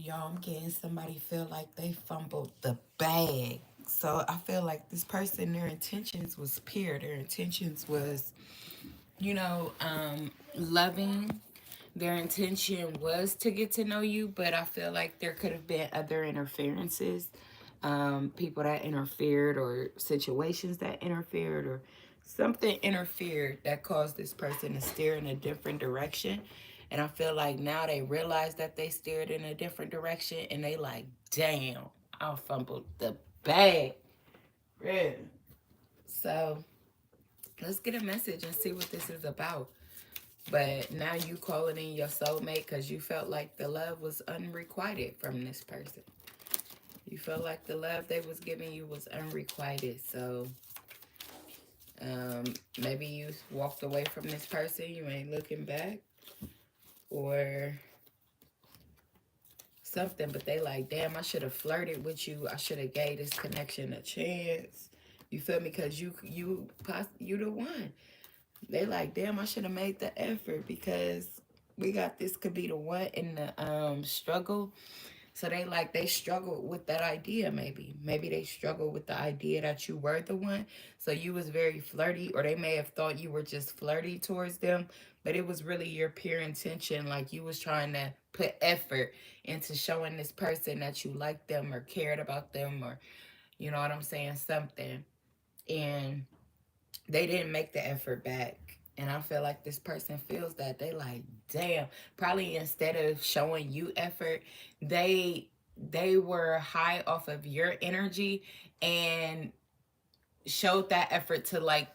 Y'all, I'm getting somebody feel like they fumbled the bag. So I feel like this person, their intentions was pure. Their intentions was, loving. Their intention was to get to know you, but I feel like there could have been other interferences, people that interfered, or situations that interfered, or something interfered that caused this person to steer in a different direction. And I feel like now they realize that they steered in a different direction, and they like, damn, I fumbled the bag. Really? So let's get a message and see what this is about. But now you calling in your soulmate because you felt like the love was unrequited from this person. You felt like the love they was giving you was unrequited. So um, maybe you walked away from this person. You ain't looking back, or something. But they like, damn, I should have flirted with you. I should have gave this connection a chance. You feel me? Because you the one. They like, damn, I should have made the effort, because we got this could be the one in the struggle. So they struggled with that idea. Maybe they struggled with the idea that you were the one. So you was very flirty, or they may have thought you were just flirty towards them, but it was really your pure intention. Like you was trying to put effort into showing this person that you liked them or cared about them, or you know what I'm saying, something. And they didn't make the effort back. And I feel like this person feels that. They like, damn, probably instead of showing you effort, they they were high off of your energy and showed that effort to the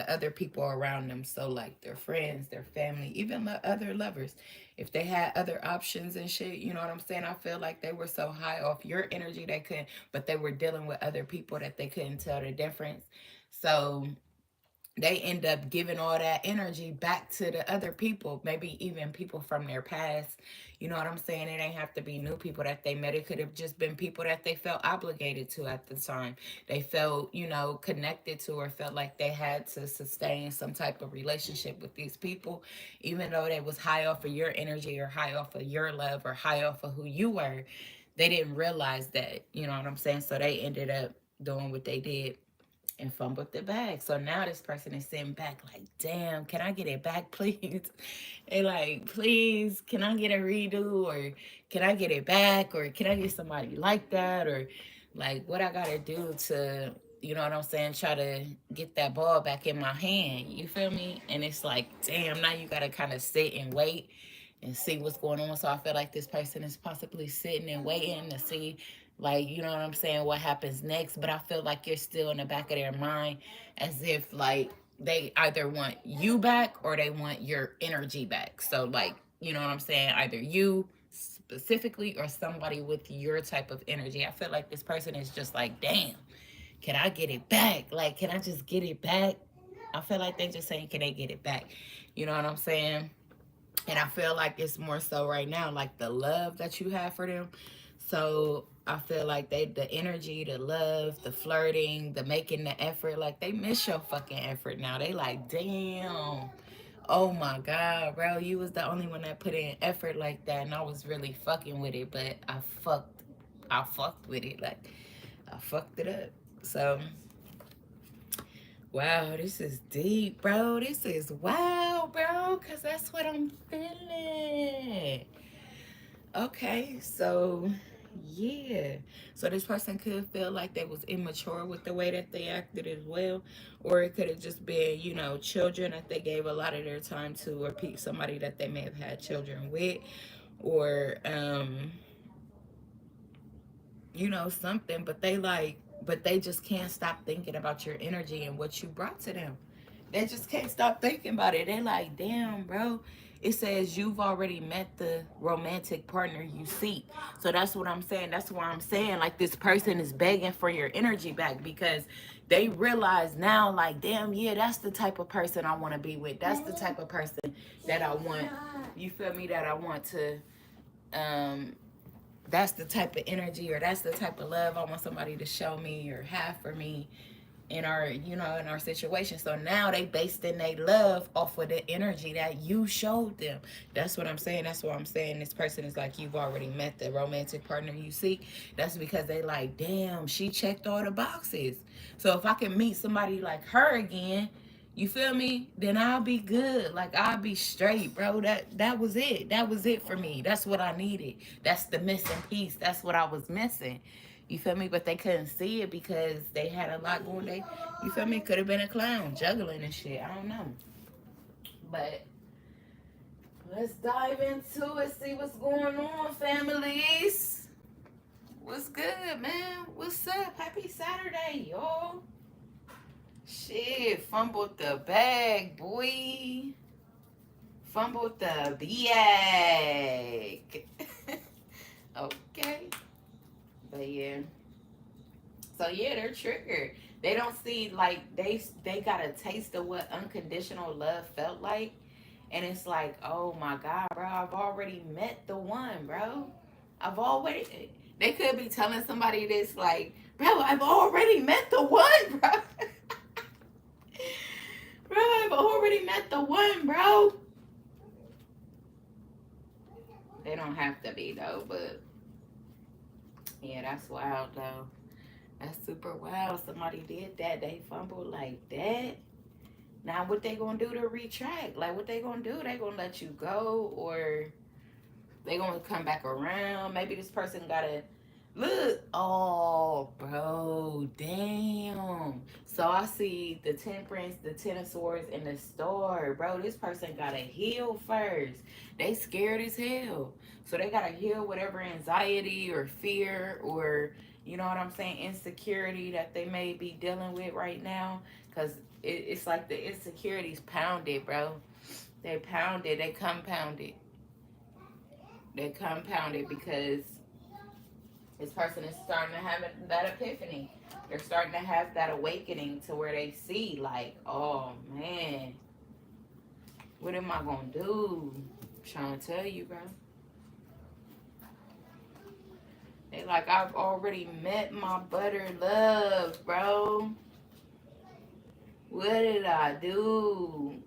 other people around them. So like their friends, their family, even other lovers. If they had other options and shit, you know what I'm saying? I feel like they were so high off your energy they couldn't, but they were dealing with other people that they couldn't tell the difference. So they end up giving all that energy back to the other people, maybe even people from their past. You know what I'm saying? It ain't have to be new people that they met. It could have just been people that they felt obligated to at the time. They felt, connected to, or felt like they had to sustain some type of relationship with these people, even though they was high off of your energy, or high off of your love, or high off of who you were. They didn't realize that, you know what I'm saying? So they ended up doing what they did and fumbled the bag. So now this person is sitting back like, damn, can I get it back, please? They like, please, can I get a redo? Or can I get it back? Or can I get somebody like that? Or like, what I gotta do to, you know what I'm saying, try to get that ball back in my hand. You feel me? And it's like, damn, now you gotta kind of sit and wait and see what's going on. So I feel like this person is possibly sitting and waiting to see, like, you know what I'm saying, what happens next. But I feel like you're still in the back of their mind, as if like they either want you back or they want your energy back. So like, you know what I'm saying, either you specifically or somebody with your type of energy. I feel like this person is just like, damn, can I get it back? Like, can I just get it back? I feel like they just saying, can they get it back? You know what I'm saying? And I feel like it's more so right now, like the love that you have for them. So I feel like the energy, the love, the flirting, the making the effort, like they miss your fucking effort now. They like, damn, oh my God, bro, you was the only one that put in effort like that. And I was really fucking with it, but I fucked with it. Like, I fucked it up. So, wow, this is deep, bro. This is wow, bro, because that's what I'm feeling. Okay, so yeah. So this person could feel like they was immature with the way that they acted as well. Or it could have just been, children that they gave a lot of their time to, or somebody that they may have had children with, or something, but they just can't stop thinking about your energy and what you brought to them. They just can't stop thinking about it. They're like, damn, bro. It says you've already met the romantic partner you seek. So that's what I'm saying. That's why I'm saying, like, this person is begging for your energy back, because they realize now, like, damn, yeah, that's the type of person I want to be with. That's the type of person that I want. You feel me? That I want to um that's the type of energy, or that's the type of love I want somebody to show me or have for me. in our, you know, in our situation. So now they basing their love off of the energy that you showed them. That's what I'm saying. That's what I'm saying. This person is like, you've already met the romantic partner you seek. That's because they like, damn, she checked all the boxes. So if I can meet somebody like her again, you feel me? Then I'll be good. Like I'll be straight, bro. That was it. That was it for me. That's what I needed. That's the missing piece. That's what I was missing. You feel me? But they couldn't see it because they had a lot going. You feel me? Could have been a clown juggling and shit. I don't know. But let's dive into it. See what's going on, families. What's good, man? What's up? Happy Saturday, y'all. Shit, fumbled the bag, boy. Fumbled the bag. Okay. But yeah. So yeah, they're triggered. They don't see, like, they got a taste of what unconditional love felt like. And it's like, oh my God, bro, I've already met the one, bro. I've already they could be telling somebody this like, bro, I've already met the one, bro. Bro, I've already met the one, bro. They don't have to be though, but yeah, that's wild though. That's super wild. Somebody did that. They fumbled like that. Now what they gonna do to retract? Like what they gonna do? They gonna let you go, or they gonna come back around? Maybe this person gotta look. Oh, bro, damn. So I see the Temperance, the Ten of Swords, and the Star. Bro, this person gotta heal first. They scared as hell. So they gotta heal whatever anxiety or fear or, you know what I'm saying, insecurity that they may be dealing with right now. Because it's like the insecurities pounded, bro. They pounded, they compounded. They compounded because this person is starting to have that epiphany. They're starting to have that awakening to where they see, like, oh man, what am I gonna do? I'm trying to tell you, bro. They like, I've already met my butter love, bro. What did I do?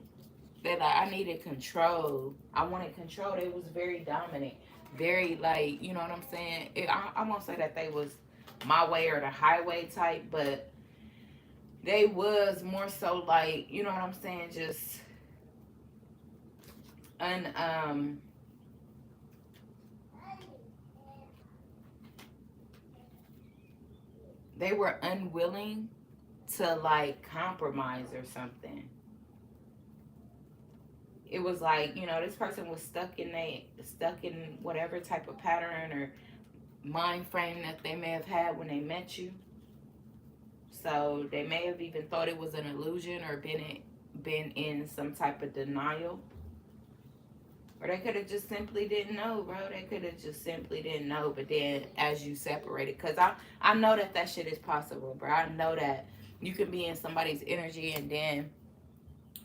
They like, I needed control. I wanted control. They was very dominant, very like, you know what I'm saying. I won't say that they was my way or the highway type, but they was more so like, you know what I'm saying, just they were unwilling to like compromise or something. It was like, you know, this person was stuck in whatever type of pattern or mind frame that they may have had when they met you. So they may have even thought it was an illusion or been in some type of denial. Or they could have just simply didn't know, bro. They could have just simply didn't know. But then as you separated, because I know that shit is possible, bro. I know that you can be in somebody's energy and then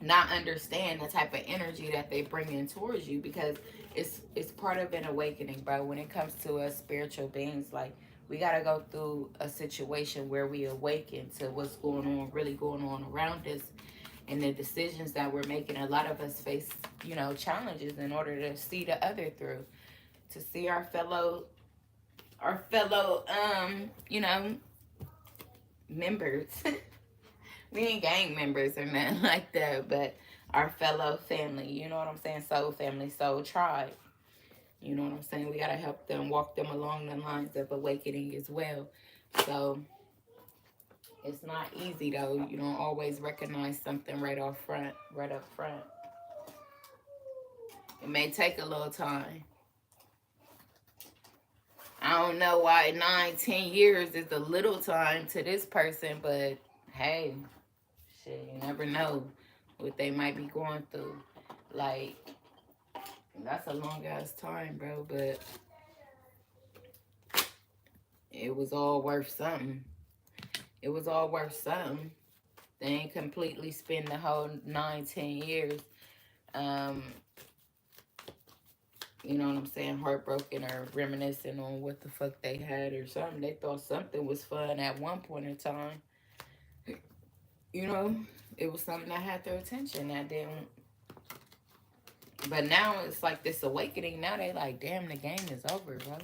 not understand the type of energy that they bring in towards you, because it's part of an awakening, bro. When it comes to us spiritual beings, like, we got to go through a situation where we awaken to what's going on, really going on around us, and the decisions that we're making. A lot of us face, you know, challenges in order to see the other through, to see our fellow you know, members. We ain't gang members or nothing like that, but our fellow family, you know what I'm saying? Soul family, soul tribe. You know what I'm saying? We got to help them, walk them along the lines of awakening as well. So it's not easy though. You don't always recognize something right up front. It may take a little time. I don't know why 9-10 years is a little time to this person, but hey, shit, you never know what they might be going through. Like, that's a long ass time, bro, but it was all worth something. It was all worth something. They ain't completely spend the whole 9-10 years, you know what I'm saying, heartbroken or reminiscing on what the fuck they had or something. They thought something was fun at one point in time. You know, it was something that had their attention that didn't. But now it's like this awakening. Now they like, damn, the game is over, bro.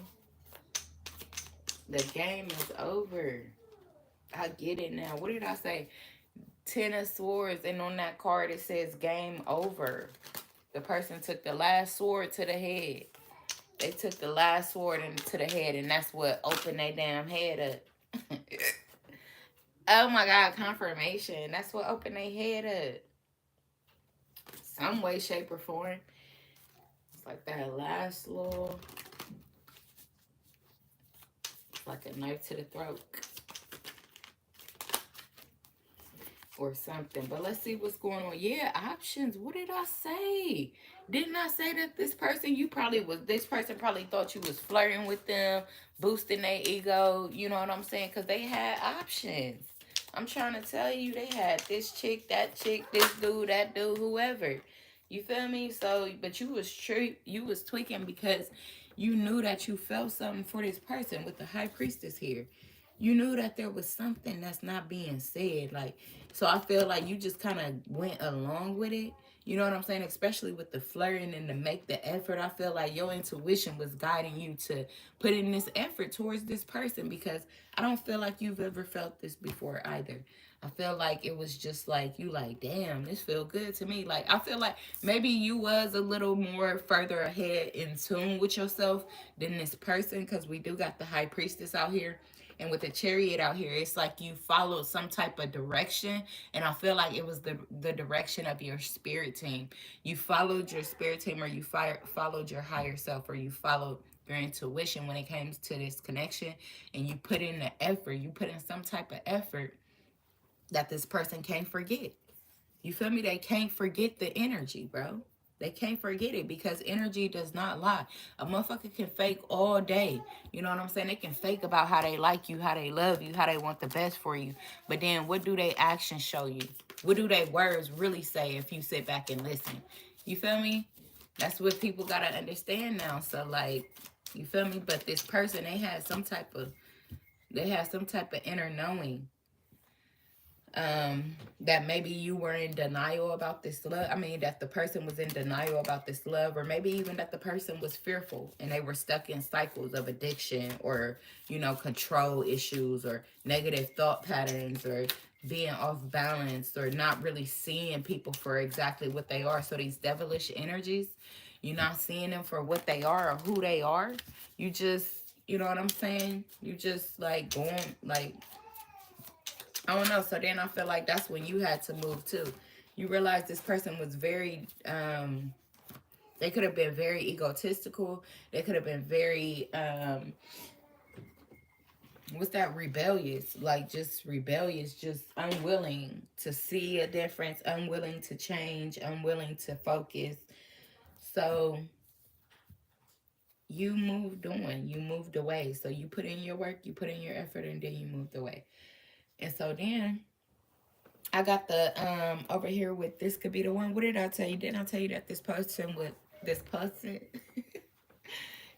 The game is over. I get it now. What did I say? 10 of Swords, and on that card it says game over. The person took the last sword to the head. They took the last sword into the head, and that's what opened their damn head up. Oh my God, confirmation. That's what opened their head up. Some way, shape, or form. It's like that last little, it's like a knife to the throat. Or something. But let's see what's going on. Yeah, options. What did I say? Didn't I say that this person, this person probably thought you was flirting with them, boosting their ego, you know what I'm saying? Because they had options. I'm trying to tell you, they had this chick, this dude, that dude, whoever. You feel me? So, but you was tweaking because you knew that you felt something for this person with the high priestess here. You knew that there was something that's not being said. Like, so I feel like you just kind of went along with it. You know what I'm saying? Especially with the flirting and to make the effort. I feel like your intuition was guiding you to put in this effort towards this person, because I don't feel like you've ever felt this before either. I feel like it was just like, you like, damn, this feel good to me. Like, I feel like maybe you was a little more further ahead in tune with yourself than this person, because we do got the high priestess out here. And with the chariot out here, it's like you followed some type of direction. And I feel like it was the direction of your spirit team. You followed your spirit team, or you followed your higher self, or you followed your intuition when it came to this connection. And you put in the effort. You put in some type of effort that this person can't forget. You feel me? They can't forget the energy, bro. They can't forget it, because energy does not lie. A motherfucker can fake all day. You know what I'm saying? They can fake about how they like you, how they love you, how they want the best for you. But then what do they actions show you? What do they words really say if you sit back and listen? You feel me? That's what people got to understand now. So, like, you feel me? But this person, they had some type of inner knowing, that maybe you were in denial about this love. I mean, that the person was in denial about this love, or maybe even that the person was fearful and they were stuck in cycles of addiction, or, you know, control issues, or negative thought patterns, or being off balance, or not really seeing people for exactly what they are. So these devilish energies, you're not seeing them for what they are or who they are. You just, you know what I'm saying? You just like going like, I don't know. So then I feel like that's when you had to move too. You realize this person was very, they could have been very egotistical. They could have been very, what's that, rebellious, like just rebellious, just unwilling to see a difference, unwilling to change, unwilling to focus. So you moved on, you moved away. So you put in your work, you put in your effort, and then you moved away. And so then I got the over here with this could be the one. What did I tell you? Didn't I tell you that this person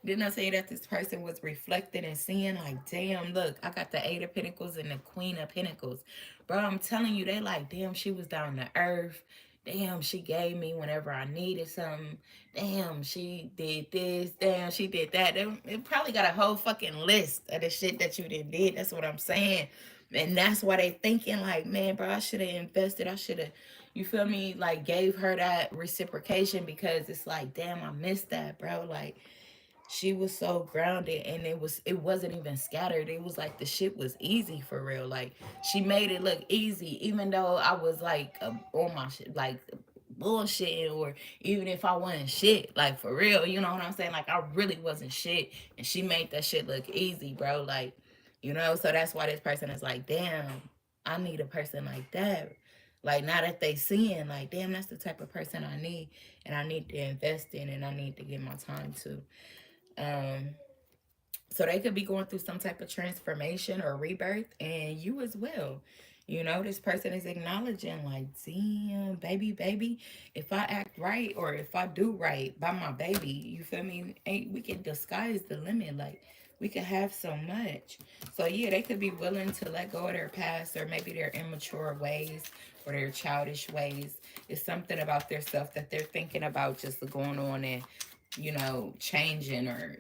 didn't I say that this person was reflected and seeing like, damn, look, I got the Eight of Pentacles and the Queen of Pentacles. Bro, I'm telling you, they like, damn, she was down to earth. Damn, she gave me whenever I needed something. Damn, she did this. Damn, she did that. They probably got a whole fucking list of the shit that you did. That's what I'm saying. And that's why they thinking like, man, bro, I should have invested. I should have, you feel me, like gave her that reciprocation, because it's like, damn, I missed that, bro. Like, she was so grounded, and it wasn't even scattered. It was like the shit was easy for real. Like, she made it look easy, even though I was like on my shit, like bullshit, or even if I wasn't shit, like for real, you know what I'm saying? Like, I really wasn't shit, and she made that shit look easy, bro. Like, you know, so that's why this person is like, damn, I need a person like that. Like, now that they seeing, like, damn, that's the type of person I need, and I need to invest in, and I need to give my time to. Um, so they could be going through some type of transformation or rebirth, and you as well. You know, this person is acknowledging, like, damn, baby, if I act right, or if I do right by my baby, you feel me? Ain't we can disguise the limit. Like, We could have so much. So yeah, they could be willing to let go of their past or maybe their immature ways or their childish ways. It's something about their stuff that they're thinking about just going on and, changing or,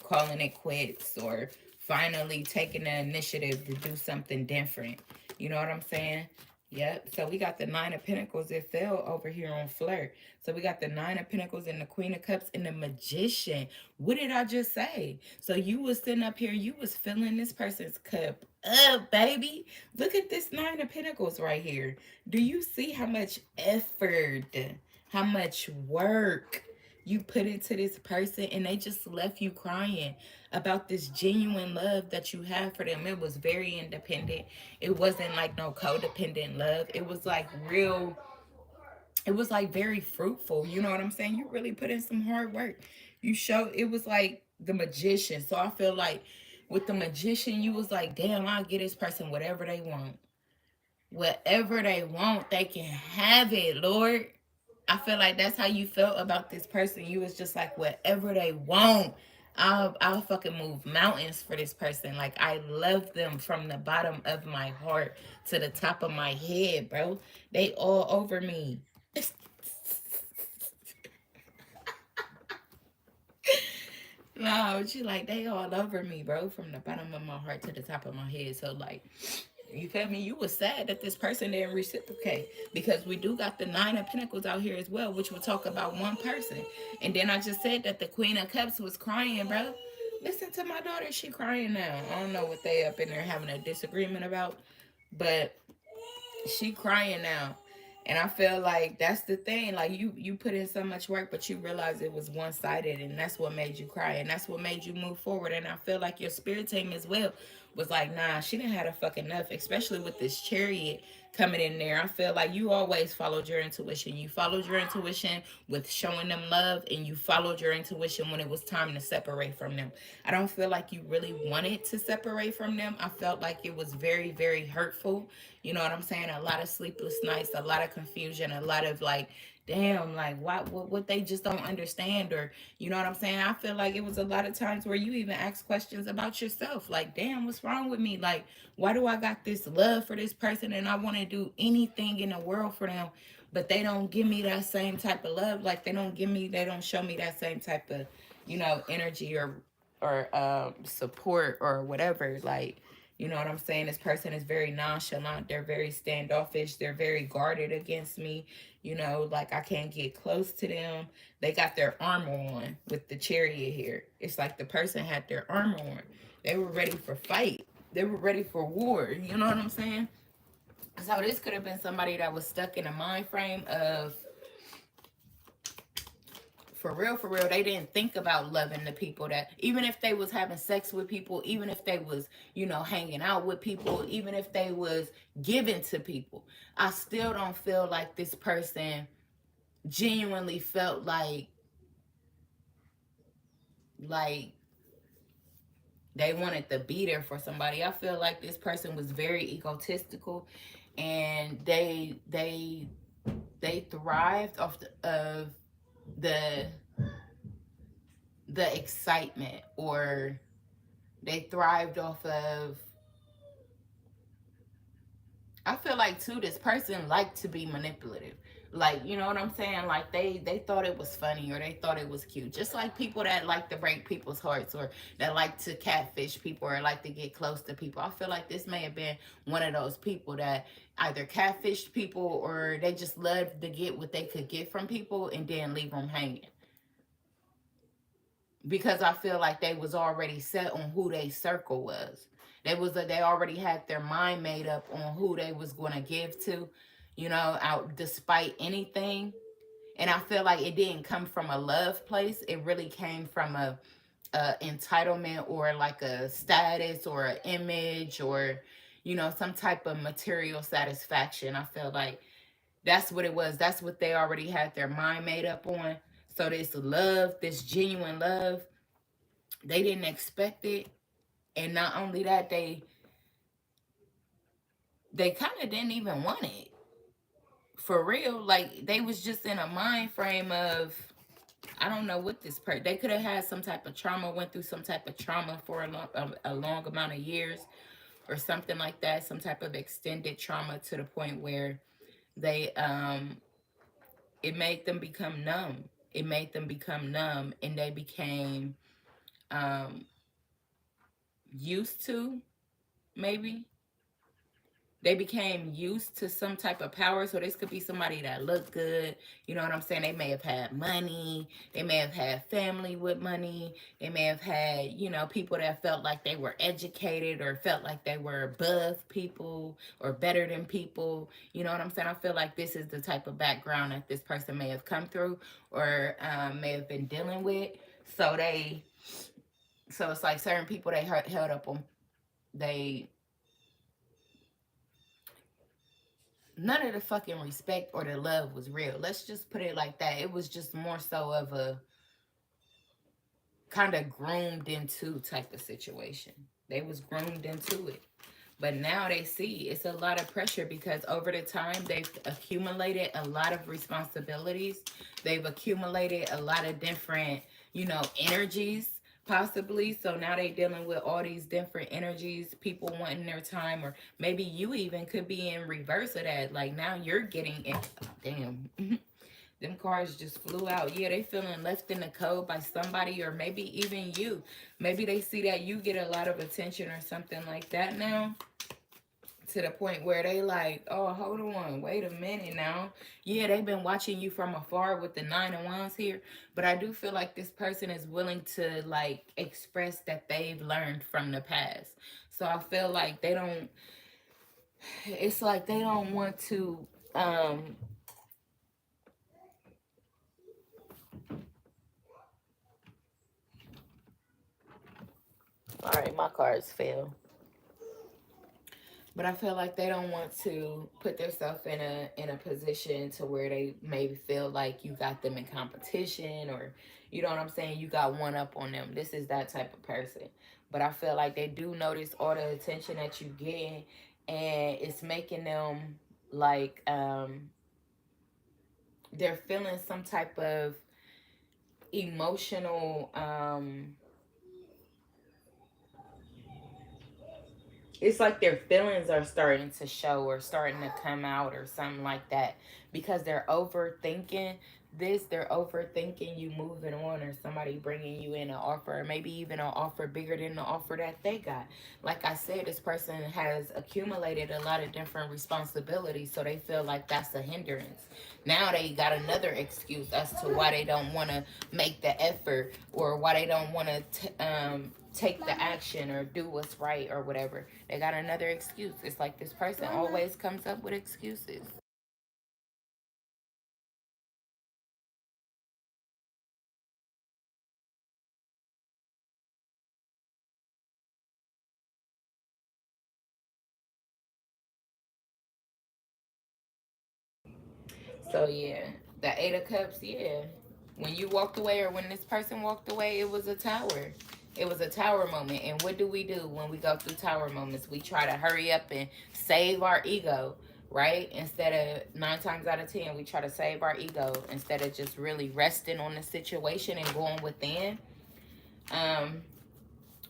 calling it quits or finally taking the initiative to do something different. You know what I'm saying? Yep. So we got the Nine of Pentacles. It fell over here on Flirt. So we got the Nine of Pentacles and the Queen of Cups and the Magician. What did I just say? So you was sitting up here, you was filling this person's cup up, baby. Look at this Nine of Pentacles right here. Do you see how much effort, how much work you put into this person, and they just left you crying about this genuine love that you have for them? It was very independent. It wasn't like no codependent love. It was like real, it was like very fruitful. You know what I'm saying? You really put in some hard work. You show, it was like the Magician. So I feel like with the Magician, you was like, damn, I'll get this person whatever they want. Whatever they want, they can have it, Lord. I feel like that's how you felt about this person. You was just like, whatever they want, I'll fucking move mountains for this person. Like, I love them from the bottom of my heart to the top of my head, bro. They all over me. No, but you like, they all over me, bro, from the bottom of my heart to the top of my head. So like, you feel me? You was sad that this person didn't reciprocate, because we do got the Nine of Pentacles out here as well, which will talk about one person. And then I just said that the Queen of Cups was crying, bro. Listen to my daughter, she crying now. I don't know what they up in there having a disagreement about, but she crying now. And I feel like that's the thing. Like, you put in so much work, but you realize it was one-sided, and that's what made you cry, and that's what made you move forward. And I feel like your spirit team as well was like, nah, she didn't have a fuck enough, especially with this Chariot coming in there. I feel like you always followed your intuition. You followed your intuition with showing them love, and you followed your intuition when it was time to separate from them. I don't feel like you really wanted to separate from them. I felt like it was very, very hurtful. You know what I'm saying? A lot of sleepless nights, a lot of confusion, a lot of like, damn, like what they just don't understand, or you know what I'm saying? I feel like it was a lot of times where you even ask questions about yourself, like, damn, what's wrong with me? Like, why do I got this love for this person and I want to do anything in the world for them, but they don't give me that same type of love? Like, they don't show me that same type of, energy or support or whatever. Like, you know what I'm saying? This person is very nonchalant. They're very standoffish. They're very guarded against me. Like, I can't get close to them. They got their armor on with the Chariot here. It's like the person had their armor on. They were ready for fight. They were ready for war. You know what I'm saying? So this could have been somebody that was stuck in a mind frame of, for real, they didn't think about loving the people, that even if they was having sex with people, even if they was, hanging out with people, even if they was giving to people, I still don't feel like this person genuinely felt like they wanted to be there for somebody. I feel like this person was very egotistical, and they thrived off the the excitement, or they thrived off of, I feel like too, this person liked to be manipulative. Like, you know what I'm saying? Like, they thought it was funny, or they thought it was cute. Just like people that like to break people's hearts, or that like to catfish people, or like to get close to people. I feel like this may have been one of those people that either catfished people, or they just loved to get what they could get from people and then leave them hanging. Because I feel like they was already set on who they circle was. They already had their mind made up on who they was going to give to, out despite anything. And I feel like it didn't come from a love place. It really came from a entitlement, or like a status, or an image, or some type of material satisfaction. I feel like that's what it was. That's what they already had their mind made up on. So this love, this genuine love, they didn't expect it. And not only that, they kind of didn't even want it. For real. Like, they was just in a mind frame of, I don't know what this person, they could have had some type of trauma, went through some type of trauma for a long amount of years or something like that, some type of extended trauma to the point where they, it made them become numb. It made them become numb, and they became um, used to, maybe, they became used to some type of power. So this could be somebody that looked good. You know what I'm saying? They may have had money. They may have had family with money. They may have had, you know, people that felt like they were educated or felt like they were above people or better than people. You know what I'm saying? I feel like this is the type of background that this person may have come through or may have been dealing with. So so it's like certain people they held up on, they, none of the fucking respect or the love was real. Let's just put it like that. It was just more so of a kind of groomed into type of situation. They was groomed into it. But now they see it's a lot of pressure because over the time they've accumulated a lot of responsibilities. They've accumulated a lot of different, you know, energies possibly. So now they dealing with all these different energies, people wanting their time, or maybe you even could be in reverse of that. Like now you're getting it. Damn. Them cars just flew out. Yeah, they feeling left in the cold by somebody, or maybe even you. Maybe they see that you get a lot of attention or something like that now, to the point where they like, oh, hold on, wait a minute now. Yeah, they've been watching you from afar with the 9 of Wands here, but I do feel like this person is willing to like express that they've learned from the past. So I feel like they don't, it's like they don't want to, all right, my cards fail. But I feel like they don't want to put themselves in a position to where they maybe feel like you got them in competition, or you know what I'm saying, you got one up on them. This is that type of person. But I feel like they do notice all the attention that you get, and it's making them like they're feeling some type of emotional it's like their feelings are starting to show or starting to come out or something like that, because they're overthinking this. They're overthinking you moving on, or somebody bringing you in an offer, or maybe even an offer bigger than the offer that they got. Like I said, this person has accumulated a lot of different responsibilities, so they feel like that's a hindrance. Now they got another excuse as to why they don't want to make the effort, or why they don't want to take the action or do what's right or whatever. They got another excuse. It's like this person always comes up with excuses. So yeah, the 8 of Cups, yeah. When you walked away, or when this person walked away, it was a tower. It was a tower moment. And what do we do when we go through tower moments? We try to hurry up and save our ego, right? Instead of 9 times out of 10, we try to save our ego instead of just really resting on the situation and going within. Um,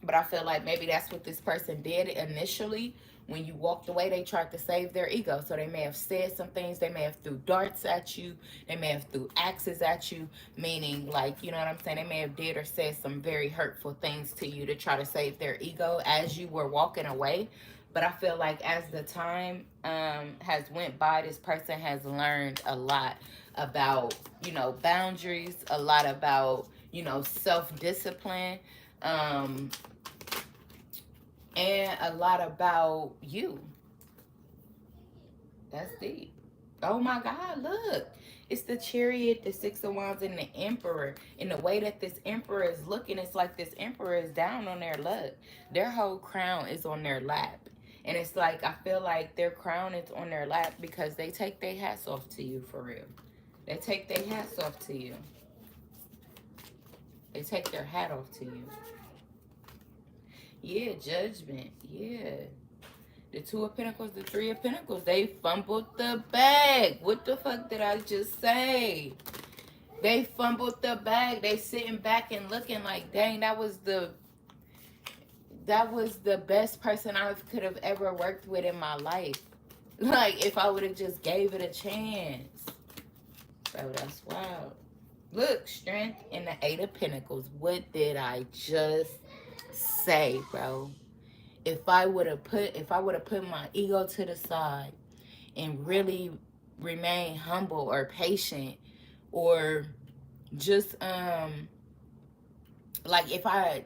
But I feel like maybe that's what this person did initially. When you walked away, they tried to save their ego. So they may have said some things. They may have threw darts at you. They may have threw axes at you. Meaning, like, you know what I'm saying? They may have did or said some very hurtful things to you to try to save their ego as you were walking away. But I feel like as the time has went by, this person has learned a lot about, you know, boundaries, a lot about, you know, self-discipline. Um, and a lot about you. That's deep. Oh my God, look. It's the Chariot, the 6 of Wands, and the Emperor. And the way that this Emperor is looking, it's like this Emperor is down on their luck. Their whole crown is on their lap. And it's like, I feel like their crown is on their lap because they take their hats off to you, for real. They take their hats off to you. They take their hat off to you. Yeah, Judgment. Yeah. The 2 of Pentacles, the 3 of Pentacles. They fumbled the bag. What the fuck did I just say? They fumbled the bag. They sitting back and looking like, dang, that was the best person I could have ever worked with in my life. Like, if I would have just gave it a chance. Bro, that's wild. Look, strength in the Eight of Pentacles. What did I just say, bro? If I would have put my ego to the side and really remain humble or patient, or just like if I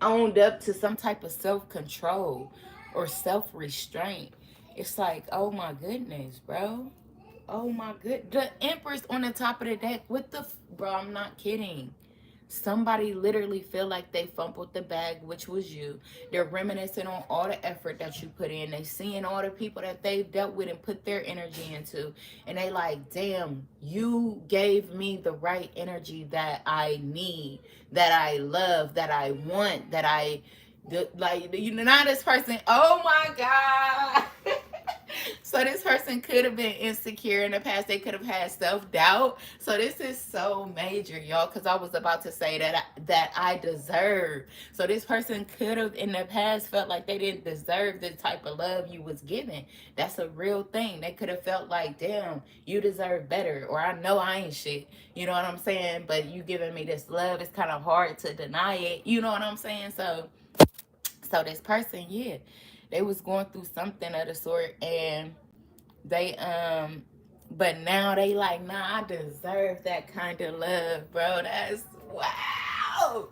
owned up to some type of self-control or self-restraint, it's like, oh my goodness, bro. Oh my good. The Empress on the top of the deck. What the bro, I'm not kidding. Somebody literally feel like they fumbled the bag, which was you. They're reminiscing on all the effort that you put in. They seeing all the people that they've dealt with and put their energy into. And they like, damn, you gave me the right energy that I need, that I love, that I want, that like, you know, not this person. Oh my God. So this person could have been insecure in the past. They could have had self-doubt. So this is so major, y'all, because I was about to say that I deserve. So this person could have in the past felt like they didn't deserve the type of love you was giving. That's a real thing. They could have felt like, damn, you deserve better, or I know I ain't shit. You know what I'm saying? But you giving me this love, it's kind of hard to deny it. You know what I'm saying? So this person, yeah, they was going through something of the sort, and they but now they like, nah, I deserve that kind of love, bro. That's wow.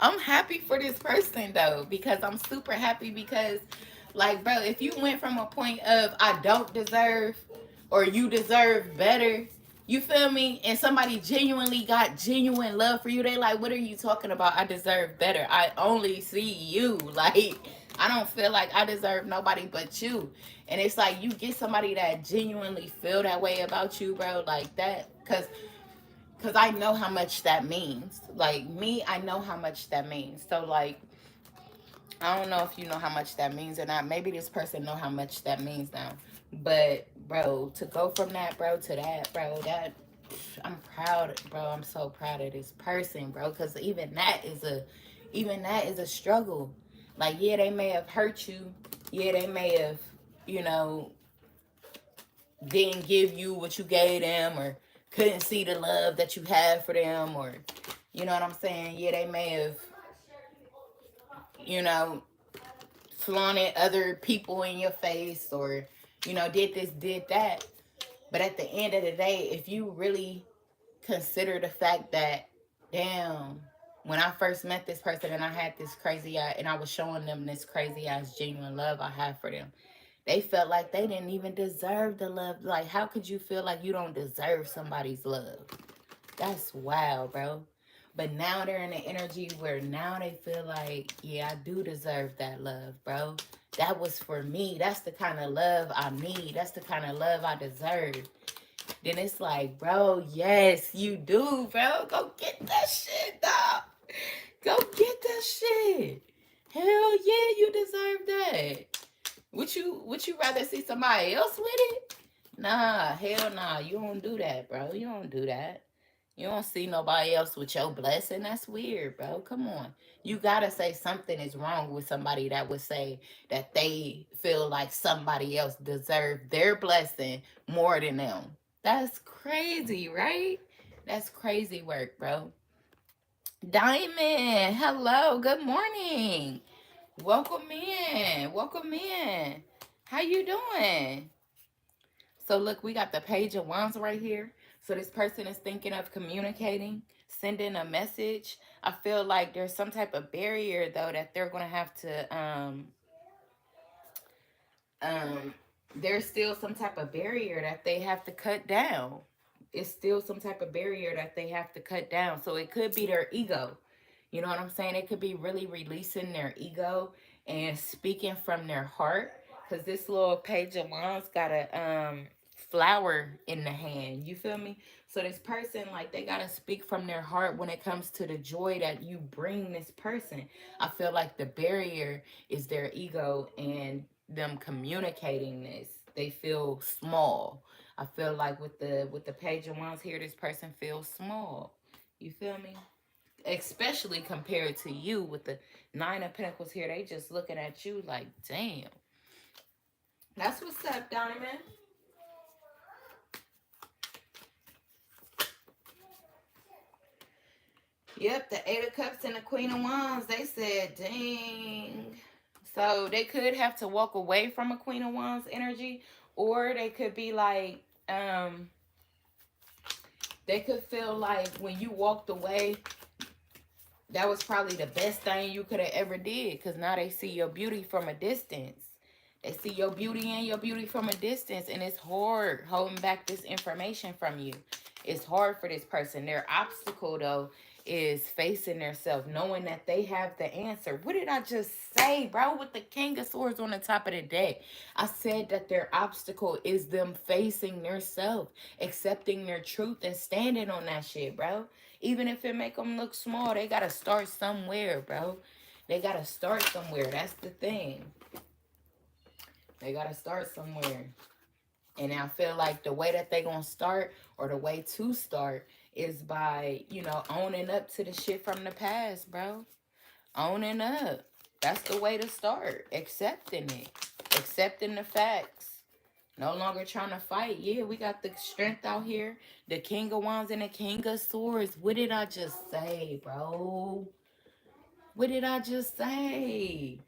I'm happy for this person though, because I'm super happy because, like, bro, if you went from a point of I don't deserve or you deserve better, you feel me? And somebody genuinely got genuine love for you. They like, what are you talking about? I deserve better. I only see you. Like, I don't feel like I deserve nobody but you. And it's like you get somebody that genuinely feel that way about you, bro. Like that, cause I know how much that means. Like me, I know how much that means. So like, I don't know if you know how much that means or not. Maybe this person know how much that means now. But bro, to go from that, bro, to that, bro, that I'm proud, bro. I'm so proud of this person, bro. Cause even that is a struggle. Like, yeah, they may have hurt you. Yeah, they may have, you know, didn't give you what you gave them, or couldn't see the love that you had for them, or you know what I'm saying? Yeah, they may have, you know, flaunted other people in your face, or, you know, did this, did that. But at the end of the day, if you really consider the fact that, damn, when I first met this person and I had this crazy and I was showing them this crazy ass genuine love I have for them, they felt like they didn't even deserve the love. Like, how could you feel like you don't deserve somebody's love? That's wild, bro. But now they're in the energy where now they feel like, yeah, I do deserve that love, bro. That was for me. That's the kind of love I need. That's the kind of love I deserve. Then it's like, bro, yes, you do, bro. Go get that shit, dog. Go get that shit. Hell yeah, you deserve that. Would you rather see somebody else with it? Nah, hell nah. You don't do that, bro. You don't do that. You don't see nobody else with your blessing. That's weird, bro. Come on. You gotta say something is wrong with somebody that would say that they feel like somebody else deserved their blessing more than them. That's crazy, right? That's crazy work, bro. Diamond, hello, good morning. Welcome in. Welcome in. How you doing? So look, we got the Page of Wands right here. So this person is thinking of communicating, sending a message. I feel like there's some type of barrier though that they're gonna have to there's still some type of barrier that they have to cut down. It's still some type of barrier that they have to cut down. So it could be their ego. You know what I'm saying? It could be really releasing their ego and speaking from their heart. Because this little Page of Wands got a flower in the hand. You feel me? So this person, like, they got to speak from their heart when it comes to the joy that you bring this person. I feel like the barrier is their ego and them communicating this. they feel small. I feel like with the Page of Wands here, this person feels small. You feel me? Especially compared to you with the Nine of Pentacles here. They just looking at you like, damn. That's what's up, Donnie, man. Yep, the Eight of Cups and the Queen of Wands. They said, dang. So they could have to walk away from a Queen of Wands energy. Or they could be like, they could feel like when you walked away, that was probably the best thing you could have ever did. Because now they see your beauty from a distance. They see your beauty and your beauty from a distance. And it's hard holding back this information from you. It's hard for this person. Their obstacle, though, is facing themselves, knowing that they have the answer. What did I just say, bro? With the King of Swords on the top of the deck. I said that their obstacle is them facing themselves, accepting their truth and standing on that shit, bro. Even if it make them look small, they got to start somewhere, bro. They got to start somewhere. That's the thing. They got to start somewhere. And I feel like the way that they going to start, or the way to start, is by, you know, owning up to the shit from the past, bro. Owning up. That's the way to start. Accepting it. Accepting the facts. No longer trying to fight. Yeah, we got the strength out here. The King of Wands and the King of Swords. What did I just say, bro? What did I just say?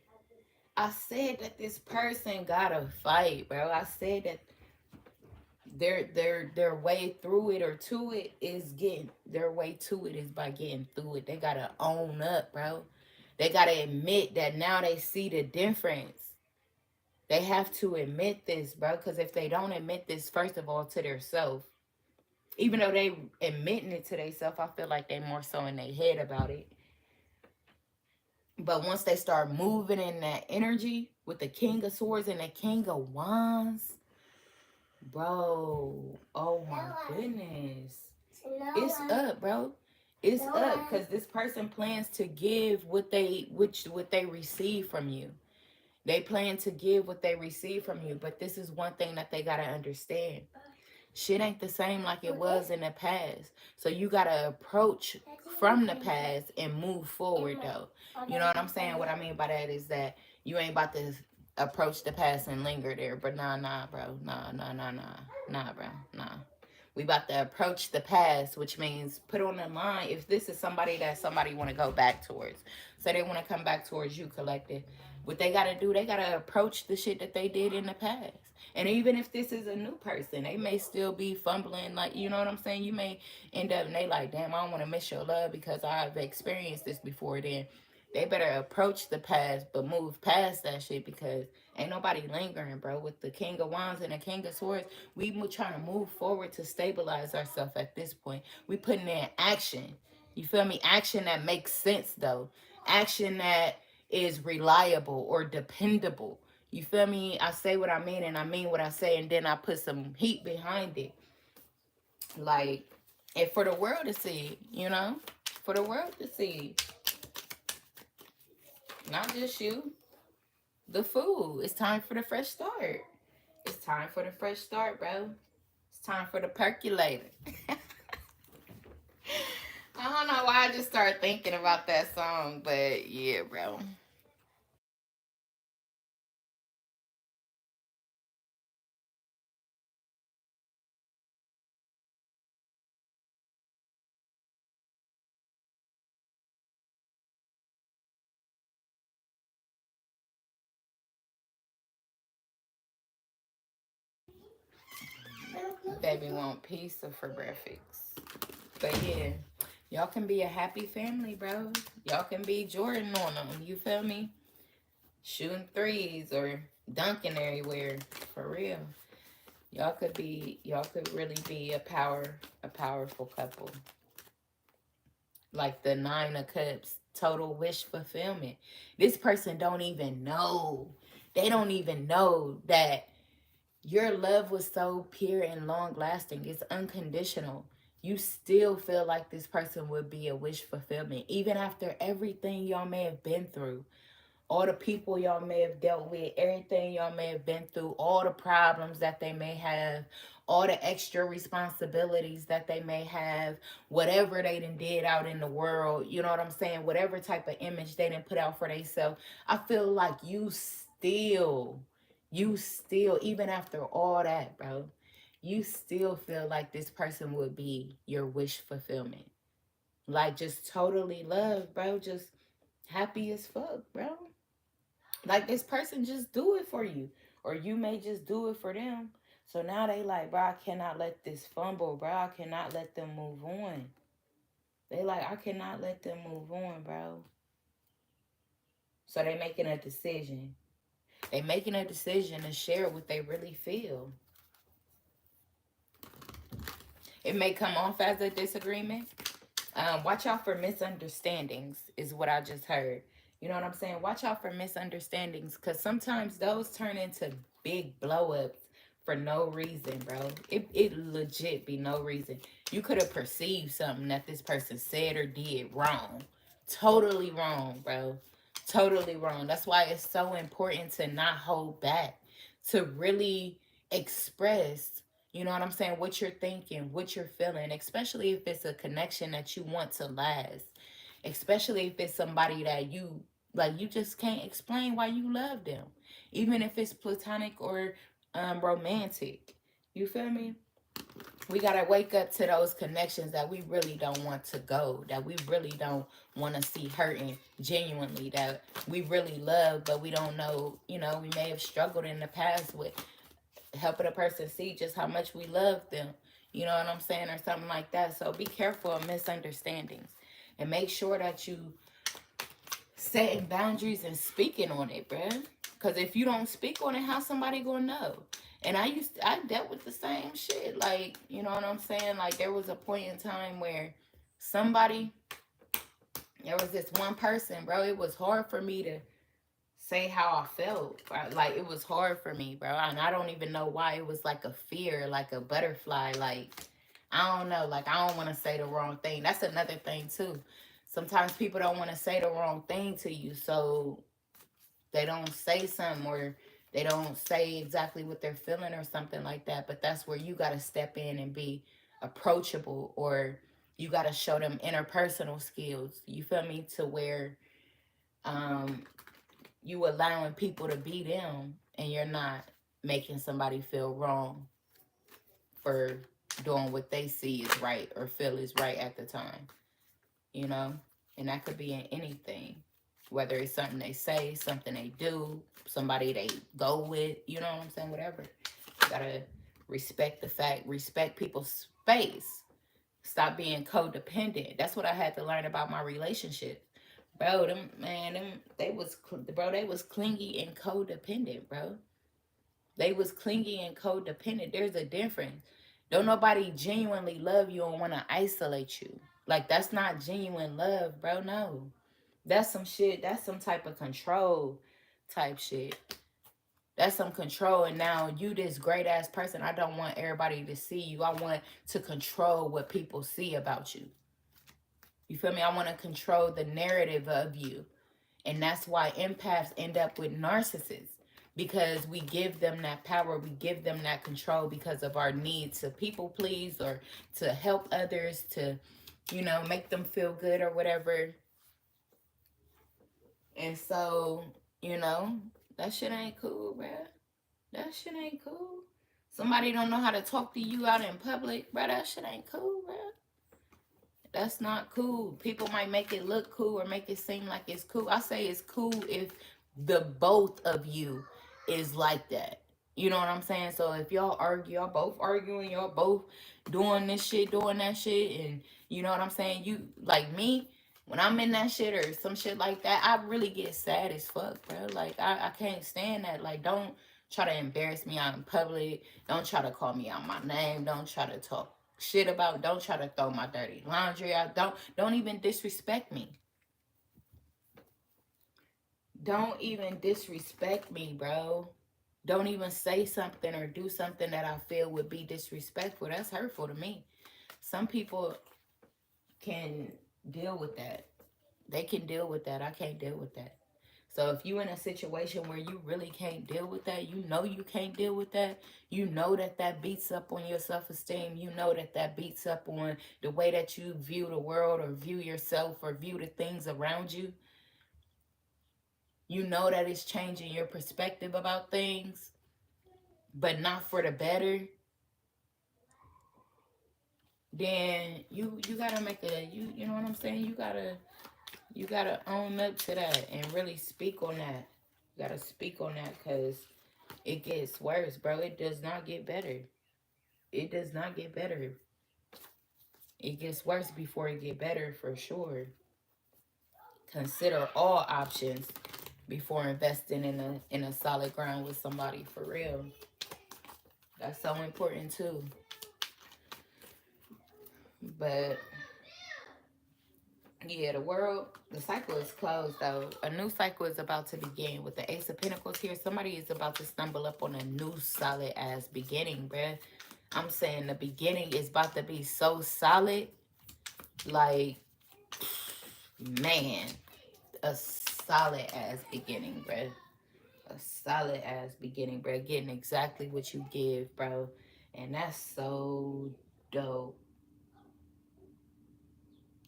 I said that this person gotta fight, bro. I said that their way through it, or to it, is getting their way to it is by getting through it. They gotta own up, bro. They gotta admit that now they see the difference. They have to admit this, bro, because if they don't admit this, first of all, to their self, even though they admitting it to themselves, I feel like they more so in their head about it. But once they start moving in that energy with the King of Swords and the King of Wands, bro, oh my goodness. It's up, bro. It's up, because this person plans to give what they receive from you. They plan to give what they receive from you. But this is one thing that they got to understand. Shit ain't the same like it was in the past. So you got to approach from the past and move forward, though. You know what I'm saying? What I mean by that is that you ain't about to approach the past and linger there. But nah, bro. Nah, bro. Nah. We about to approach the past, which means put on the line. If this is somebody that somebody want to go back towards. So they want to come back towards you, collective. What they got to do, they got to approach the shit that they did in the past. And even if this is a new person, they may still be fumbling. Like, you know what I'm saying? You may end up and they like, damn, I don't want to miss your love because I've experienced this before. Then they better approach the past, but move past that shit, because ain't nobody lingering, bro. With the King of Wands and the King of Swords, we trying to move forward to stabilize ourselves at this point. We putting in action. You feel me? Action that makes sense, though. Action that is reliable or dependable. You feel me? I say what I mean and I mean what I say, and then I put some heat behind it. Like, and for the world to see, you know? For the world to see. Not just you. The Fool. It's time for the fresh start. It's time for the fresh start, bro. It's time for the percolator. I don't know why I just started thinking about that song, but yeah, bro. Baby want pizza for breakfast. But yeah, y'all can be a happy family, bro. Y'all can be Jordan on them. You feel me? Shooting threes or dunking everywhere. For real. Y'all could really be a powerful couple. Like the Nine of Cups, total wish fulfillment. This person don't even know. They don't even know that your love was so pure and long lasting. It's unconditional. You still feel like this person would be a wish fulfillment, even after everything y'all may have been through. all the people y'all may have dealt with, everything y'all may have been through, all the problems that they may have, all the extra responsibilities that they may have, whatever they done did out in the world, you know what I'm saying? Whatever type of image they didn't put out for themselves, I feel like you still, even after all that, bro, you still feel like this person would be your wish fulfillment. Like just totally love, bro. Just happy as fuck, bro. Like this person just do it for you. Or you may just do it for them. So now they like, bro, I cannot let this fumble, bro. I cannot let them move on. They like, I cannot let them move on, bro. So they making a decision. They making a decision to share what they really feel. It may come off as a disagreement. Watch out for misunderstandings is what I just heard. You know what I'm saying? Watch out for misunderstandings because sometimes those turn into big blow ups for no reason, bro. It legit be no reason. You could have perceived something that this person said or did wrong. Totally wrong, bro. Totally wrong. That's why it's so important to not hold back, to really express, you know what I'm saying, what you're thinking, what you're feeling, especially if it's a connection that you want to last, especially if it's somebody that you like, you just can't explain why you love them, even if it's platonic or romantic. You feel me? We gotta wake up to those connections that we really don't want to go, that we really don't want to see hurting genuinely, that we really love, but we don't know, you know, we may have struggled in the past with helping a person see just how much we love them, you know what I'm saying, or something like that. So be careful of misunderstandings and make sure that you setting boundaries and speaking on it, bruh. Because if you don't speak on it, how somebody gonna know? And I dealt with the same shit. Like, you know what I'm saying? Like, there was a point in time where somebody, there was this one person, bro. It was hard for me to say how I felt. Like, it was hard for me, bro. And I don't even know why. It was like a fear, like a butterfly. Like, I don't know. Like, I don't want to say the wrong thing. That's another thing, too. Sometimes people don't want to say the wrong thing to you. So they don't say something, or they don't say exactly what they're feeling or something like that. But that's where you got to step in and be approachable, or you got to show them interpersonal skills. You feel me? To where um, you allowing people to be them and you're not making somebody feel wrong for doing what they see is right or feel is right at the time, you know? And that could be in anything, whether it's something they say, something they do, somebody they go with, you know what I'm saying? Whatever. You gotta respect the fact, respect people's space. Stop being codependent. That's what I had to learn about my relationship. Bro, they was clingy and codependent, bro. They was clingy and codependent. There's a difference. Don't nobody genuinely love you and want to isolate you. Like, that's not genuine love, bro. No. That's some shit. That's some type of control type shit. That's some control. And now you this great ass person. I don't want everybody to see you. I want to control what people see about you. You feel me? I want to control the narrative of you. And that's why empaths end up with narcissists, because we give them that power, we give them that control because of our need to people please or to help others, to, you know, make them feel good or whatever. And so, you know, that shit ain't cool, bruh. That shit ain't cool. Somebody don't know how to talk to you out in public, bruh. That shit ain't cool, bruh. That's not cool. People might make it look cool or make it seem like it's cool. I say it's cool if the both of you is like that. You know what I'm saying? So if y'all argue, y'all both arguing, y'all both doing this shit, doing that shit, and you know what I'm saying? You like me, when I'm in that shit or some shit like that, I really get sad as fuck, bro. Like I can't stand that. Like, don't try to embarrass me out in public. Don't try to call me out my name. Don't try to talk shit about, don't try to throw my dirty laundry out. Don't even disrespect me. Don't even disrespect me, bro. Don't even say something or do something that I feel would be disrespectful. That's hurtful to me. Some people can deal with that. They can deal with that. I can't deal with that. So if you in a situation where you really can't deal with that, you know you can't deal with that, you know that that beats up on your self-esteem, you know that that beats up on the way that you view the world or view yourself or view the things around you, you know that it's changing your perspective about things, but not for the better, then you gotta make a, you know what I'm saying? You gotta own up to that and really speak on that. You gotta speak on that, because it gets worse, bro. It does not get better. It does not get better. It gets worse before it get better, for sure. Consider all options before investing in a solid ground with somebody, for real. That's so important too. But yeah, the cycle is closed though. A new cycle is about to begin. With the Ace of Pentacles here, somebody is about to stumble up on a new solid ass beginning, bruh. I'm saying the beginning is about to be so solid. Like, man, a solid ass beginning, bruh. A solid ass beginning, bruh. Getting exactly what you give, bro. And that's so dope.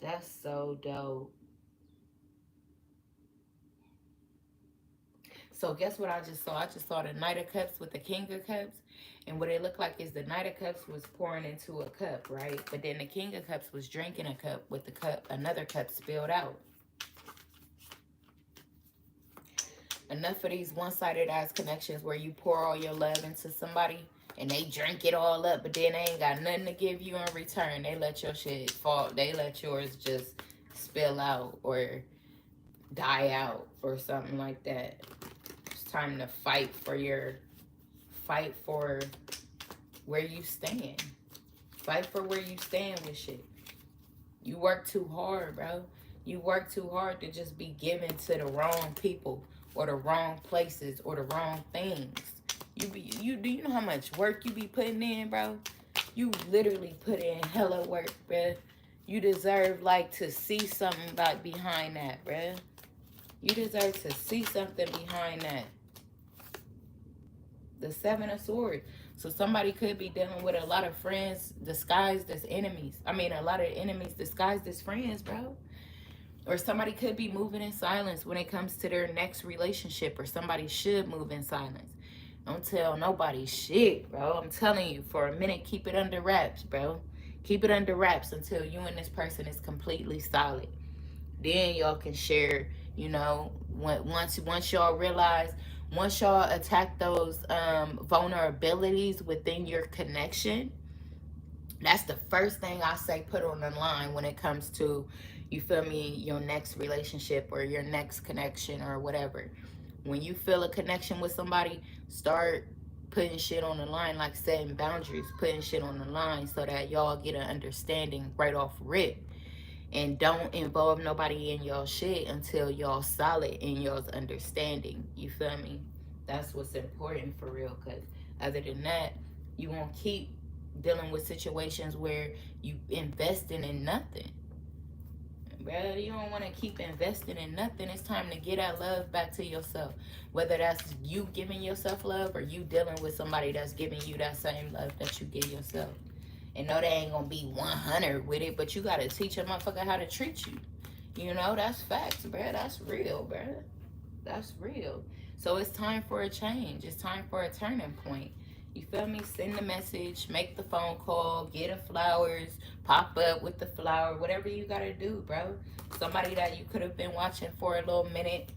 That's so dope. So guess what I just saw? I just saw the Knight of Cups with the King of Cups. And what it looked like is the Knight of Cups was pouring into a cup, right? But then the King of Cups was drinking a cup with the cup, another cup spilled out. Enough of these one-sided ass connections where you pour all your love into somebody and they drink it all up, but then they ain't got nothing to give you in return. They let your shit fall. They let yours just spill out or die out or something like that. It's time to fight for where you stand. Fight for where you stand with shit. You work too hard, bro. You work too hard to just be given to the wrong people or the wrong places or the wrong things. Do you know how much work you be putting in, bro? You literally put in hella work, bro. You deserve like to see something like behind that, bro. You deserve to see something behind that. The Seven of Swords. So somebody could be dealing with a lot of friends disguised as enemies. I mean, a lot of enemies disguised as friends, bro. Or somebody could be moving in silence when it comes to their next relationship. Or somebody should move in silence. Don't tell nobody shit, bro. I'm telling you, for a minute, keep it under wraps, bro. Keep it under wraps until you and this person is completely solid. Then y'all can share, you know, once y'all realize, once y'all attack those vulnerabilities within your connection, that's the first thing I say put on the line when it comes to, you feel me, your next relationship or your next connection or whatever. When you feel a connection with somebody, start putting shit on the line, like setting boundaries, putting shit on the line so that y'all get an understanding right off rip. And don't involve nobody in y'all shit until y'all solid in y'all's understanding. You feel me? That's what's important for real. Because other than that, you won't keep dealing with situations where you investing in nothing. Bro, you don't want to keep investing in nothing. It's time to get that love back to yourself. Whether that's you giving yourself love or you dealing with somebody that's giving you that same love that you give yourself. And no, they ain't gonna be 100 with it, but you gotta teach a motherfucker how to treat you. You know, that's facts, bro. That's real, bro. That's real. So it's time for a change. It's time for a turning point. You feel me? Send the message, make the phone call, get the flowers, pop up with the flower, whatever you gotta do, bro. Somebody that you could have been watching for a little minute,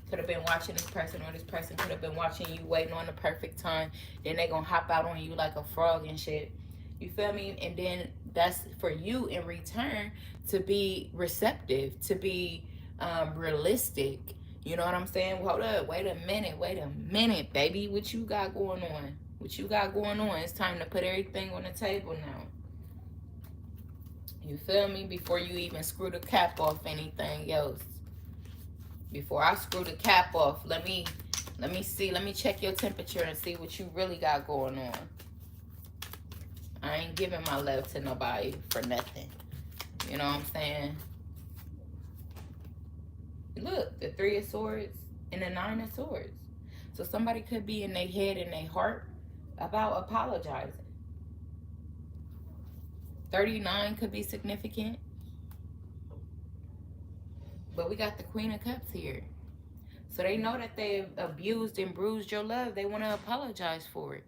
could have been watching this person, or this person could have been watching you, waiting on the perfect time. Then they gonna hop out on you like a frog and shit. You feel me? And then that's for you in return to be receptive, to be realistic. You know what I'm saying? Hold up, wait a minute, baby. What you got going on? What you got going on? It's time to put everything on the table now. You feel me? Before you even screw the cap off anything else. Before I screw the cap off, let me see, let me check your temperature and see what you really got going on. I ain't giving my love to nobody for nothing. You know what I'm saying? Look, the Three of Swords and the 9 of Swords. So somebody could be in their head and their heart about apologizing. 39 could be significant. But we got the Queen of Cups here. So they know that they've abused and bruised your love. They want to apologize for it.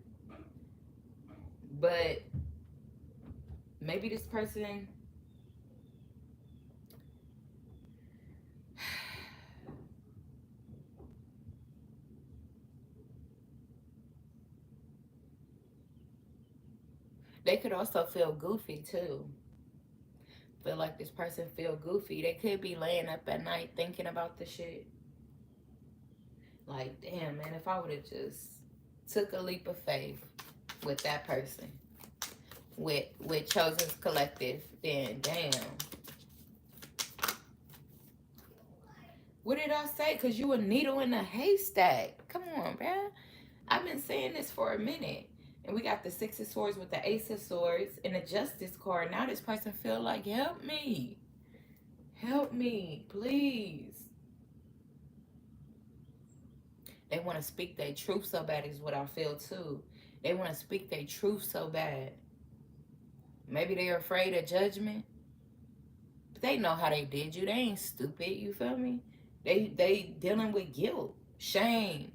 But maybe this person... They could also feel goofy too. Feel like this person feel goofy. They could be laying up at night thinking about the shit. Like, damn, man, if I would have just took a leap of faith with that person, with Chosen's Collective, then damn. What did I say? Because you a needle in a haystack. Come on, bruh. I've been saying this for a minute. And we got the 6 of Swords with the Ace of Swords and the Justice card. Now this person feel like, help me. Help me, please. They want to speak their truth so bad is what I feel too. They want to speak their truth so bad. Maybe they're afraid of judgment. But they know how they did you. They ain't stupid, you feel me? They dealing with guilt, shame.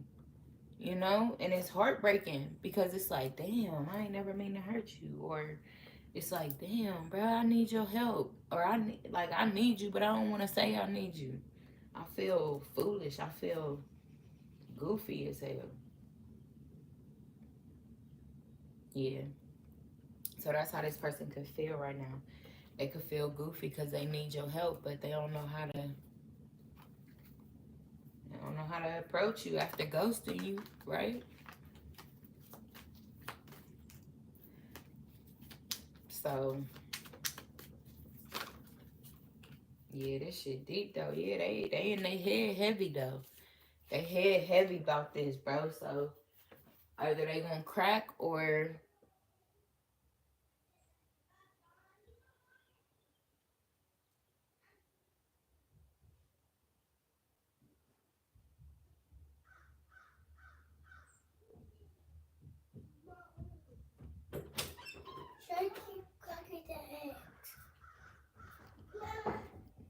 You know, and it's heartbreaking because it's like, damn, I ain't never mean to hurt you. Or it's like, damn, bro, I need your help. Or I need you, but I don't want to say I need you. I feel foolish. I feel goofy as hell. Yeah. So that's how this person could feel right now. They could feel goofy because they need your help, but they don't know how to... I don't know how to approach you after ghosting you, right? So, yeah, this shit deep, though. Yeah, they in their head heavy, though. They head heavy about this, bro. So, either they gonna crack or...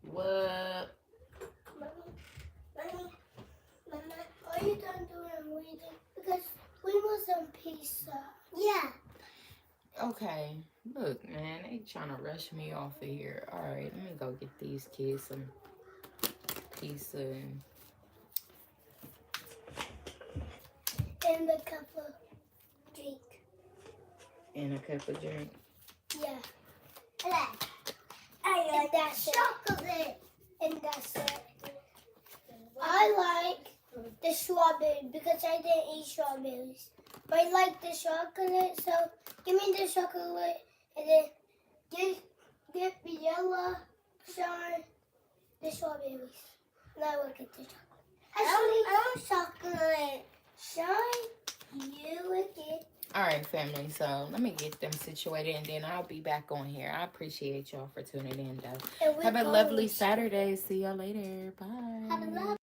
What? Mama, are you done doing reading? Because we want some pizza. Yeah. Okay. Look, man, they trying to rush me off of here. All right, let me go get these kids some pizza And a cup of drink. and a cup of drink. Yeah. And that's chocolate. And that's it. I like the strawberry because I didn't eat strawberries. But I like the chocolate, so give me the chocolate and then give the yellow shine the strawberries. Now look at the chocolate. I want chocolate. Shine, you with it. All right, family. So let me get them situated, and then I'll be back on here. I appreciate y'all for tuning in, though. Have a lovely Saturday. See y'all later. Bye. Have a lovely